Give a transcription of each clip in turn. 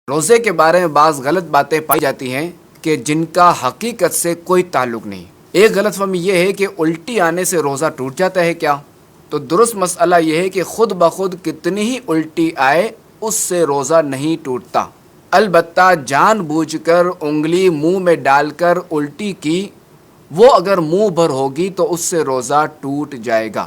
روزے کے بارے میں بعض غلط باتیں پائی جاتی ہیں کہ جن کا حقیقت سے کوئی تعلق نہیں۔ ایک غلط فہمی یہ ہے کہ الٹی آنے سے روزہ ٹوٹ جاتا ہے کیا؟ تو درست مسئلہ یہ ہے کہ خود بخود کتنی ہی الٹی آئے اس سے روزہ نہیں ٹوٹتا، البتہ جان بوجھ کر انگلی منہ میں ڈال کر الٹی کی، وہ اگر منہ بھر ہوگی تو اس سے روزہ ٹوٹ جائے گا۔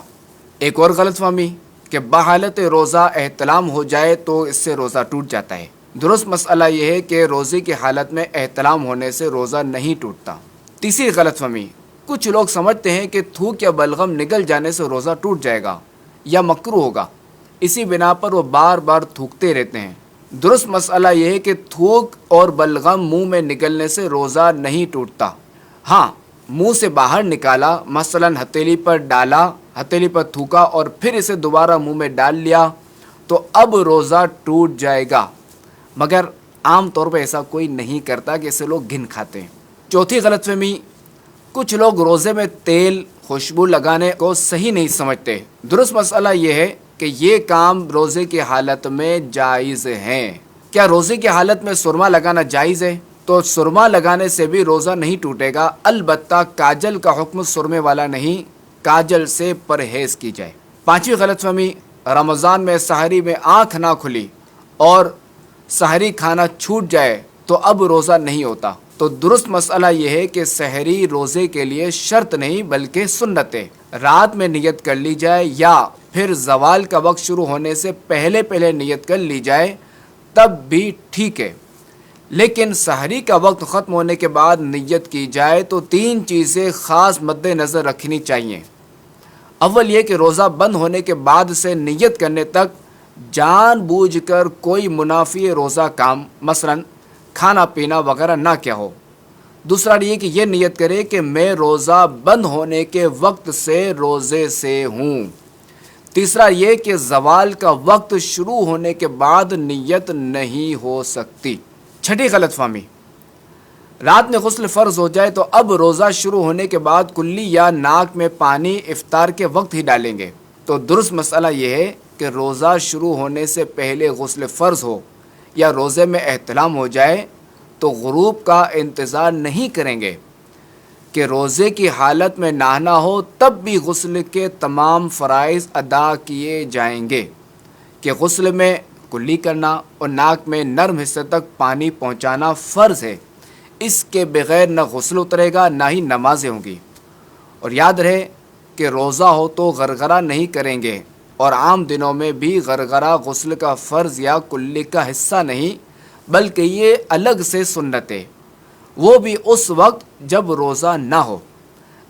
ایک اور غلط فہمی کہ بحالت روزہ احتلام ہو جائے تو اس سے روزہ ٹوٹ جاتا ہے۔ درست مسئلہ یہ ہے کہ روزے کی حالت میں احتلام ہونے سے روزہ نہیں ٹوٹتا۔ تیسری غلط فہمی، کچھ لوگ سمجھتے ہیں کہ تھوک یا بلغم نگل جانے سے روزہ ٹوٹ جائے گا یا مکروہ ہوگا، اسی بنا پر وہ بار بار تھوکتے رہتے ہیں۔ درست مسئلہ یہ ہے کہ تھوک اور بلغم منہ میں نگلنے سے روزہ نہیں ٹوٹتا۔ ہاں، منہ سے باہر نکالا، مثلا ہتھیلی پر ڈالا، ہتھیلی پر تھوکا اور پھر اسے دوبارہ منہ میں ڈال لیا تو اب روزہ ٹوٹ جائے گا، مگر عام طور پہ ایسا کوئی نہیں کرتا کہ اسے لوگ گن کھاتے ہیں۔ چوتھی غلط فہمی، کچھ لوگ روزے میں تیل خوشبو لگانے کو صحیح نہیں سمجھتے۔ درست مسئلہ یہ ہے کہ یہ کام روزے کی حالت میں جائز ہے۔ کیا روزے کی حالت میں سرما لگانا جائز ہے؟ تو سرما لگانے سے بھی روزہ نہیں ٹوٹے گا، البتہ کاجل کا حکم سرمے والا نہیں، کاجل سے پرہیز کی جائے۔ پانچویں غلط فہمی، رمضان میں سحری میں آنکھ نہ کھلی اور سحری کھانا چھوٹ جائے تو اب روزہ نہیں ہوتا۔ تو درست مسئلہ یہ ہے کہ سحری روزے کے لیے شرط نہیں بلکہ سنت ہے۔ رات میں نیت کر لی جائے یا پھر زوال کا وقت شروع ہونے سے پہلے نیت کر لی جائے تب بھی ٹھیک ہے، لیکن سحری کا وقت ختم ہونے کے بعد نیت کی جائے تو تین چیزیں خاص مد نظر رکھنی چاہیے۔ اول یہ کہ روزہ بند ہونے کے بعد سے نیت کرنے تک جان بوجھ کر کوئی منافی روزہ کام مثلا کھانا پینا وغیرہ نہ کیا ہو۔ دوسرا یہ کہ یہ نیت کرے کہ میں روزہ بند ہونے کے وقت سے روزے سے ہوں۔ تیسرا یہ کہ زوال کا وقت شروع ہونے کے بعد نیت نہیں ہو سکتی۔ چھٹی غلط فہمی، رات میں غسل فرض ہو جائے تو اب روزہ شروع ہونے کے بعد کلی یا ناک میں پانی افطار کے وقت ہی ڈالیں گے۔ تو درست مسئلہ یہ ہے کہ روزہ شروع ہونے سے پہلے غسل فرض ہو یا روزے میں احتلام ہو جائے تو غروب کا انتظار نہیں کریں گے کہ روزے کی حالت میں نہانا ہو، تب بھی غسل کے تمام فرائض ادا کیے جائیں گے کہ غسل میں کلی کرنا اور ناک میں نرم حصے تک پانی پہنچانا فرض ہے۔ اس کے بغیر نہ غسل اترے گا نہ ہی نمازیں ہوں گی۔ اور یاد رہے کہ روزہ ہو تو غرغرہ نہیں کریں گے، اور عام دنوں میں بھی غرغرہ غسل کا فرض یا کلی کا حصہ نہیں بلکہ یہ الگ سے سنت ہے، وہ بھی اس وقت جب روزہ نہ ہو۔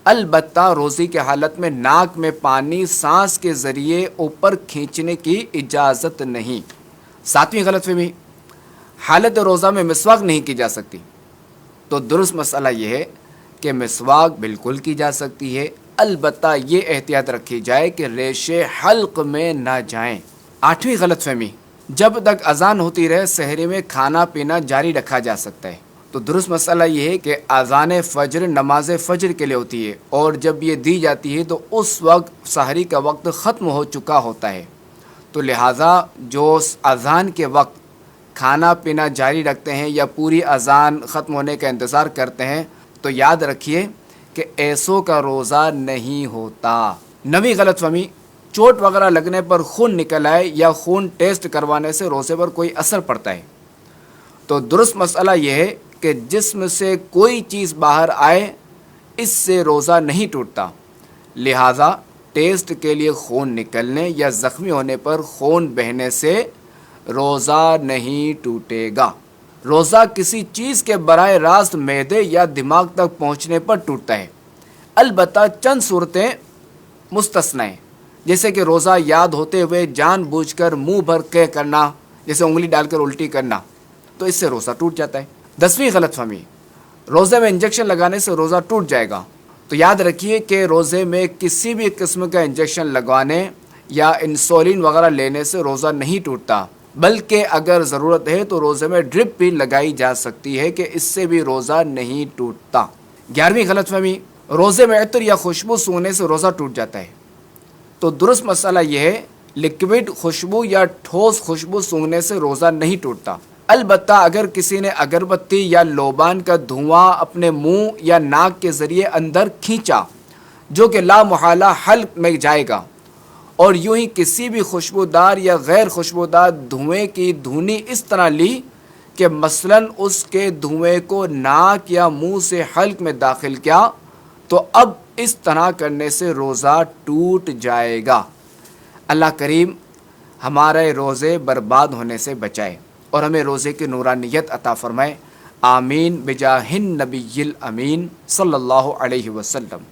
البتہ روزے کی حالت میں ناک میں پانی سانس کے ذریعے اوپر کھینچنے کی اجازت نہیں۔ ساتویں غلط فہمی، حالت روزہ میں مسواک نہیں کی جا سکتی۔ تو درست مسئلہ یہ ہے کہ مسواک بالکل کی جا سکتی ہے، البتہ یہ احتیاط رکھی جائے کہ ریشے حلق میں نہ جائیں۔ آٹھویں غلط فہمی، جب تک اذان ہوتی رہے سحری میں کھانا پینا جاری رکھا جا سکتا ہے۔ تو درست مسئلہ یہ ہے کہ اذان فجر نماز فجر کے لیے ہوتی ہے، اور جب یہ دی جاتی ہے تو اس وقت سحری کا وقت ختم ہو چکا ہوتا ہے، تو لہٰذا جو اذان کے وقت کھانا پینا جاری رکھتے ہیں یا پوری اذان ختم ہونے کا انتظار کرتے ہیں تو یاد رکھیے کہ ایسوں کا روزہ نہیں ہوتا۔ نویں غلط فہمی، چوٹ وغیرہ لگنے پر خون نکل آئے یا خون ٹیسٹ کروانے سے روزے پر کوئی اثر پڑتا ہے۔ تو درست مسئلہ یہ ہے کہ جسم سے کوئی چیز باہر آئے اس سے روزہ نہیں ٹوٹتا، لہٰذا ٹیسٹ کے لیے خون نکلنے یا زخمی ہونے پر خون بہنے سے روزہ نہیں ٹوٹے گا۔ روزہ کسی چیز کے براہ راست معدے یا دماغ تک پہنچنے پر ٹوٹتا ہے، البتہ چند صورتیں مستثنی ہیں، جیسے کہ روزہ یاد ہوتے ہوئے جان بوجھ کر منہ بھر کے کرنا، جیسے انگلی ڈال کر الٹی کرنا، تو اس سے روزہ ٹوٹ جاتا ہے۔ 10ویں غلط فہمی، روزے میں انجیکشن لگانے سے روزہ ٹوٹ جائے گا۔ تو یاد رکھیے کہ روزے میں کسی بھی قسم کا انجیکشن لگوانے یا انسولین وغیرہ لینے سے روزہ نہیں ٹوٹتا، بلکہ اگر ضرورت ہے تو روزے میں ڈرپ بھی لگائی جا سکتی ہے کہ اس سے بھی روزہ نہیں ٹوٹتا۔ 11ویں غلط فہمی، روزے میں عطر یا خوشبو سونگنے سے روزہ ٹوٹ جاتا ہے۔ تو درست مسئلہ یہ ہے، لکوڈ خوشبو یا ٹھوس خوشبو سونگنے سے روزہ نہیں ٹوٹتا۔ البتہ اگر کسی نے اگربتی یا لوبان کا دھواں اپنے منہ یا ناک کے ذریعے اندر کھینچا جو کہ لا محالہ حلق میں جائے گا، اور یوں ہی کسی بھی خوشبودار یا غیر خوشبودار دھوئیں کی دھونی اس طرح لی کہ مثلاً اس کے دھوئیں کو ناک یا منہ سے حلق میں داخل کیا، تو اب اس طرح کرنے سے روزہ ٹوٹ جائے گا۔ اللہ کریم ہمارے روزے برباد ہونے سے بچائے اور ہمیں روزے کی نورانیت عطا فرمائے۔ آمین بجاہ النبی الامین صلی اللہ علیہ وسلم۔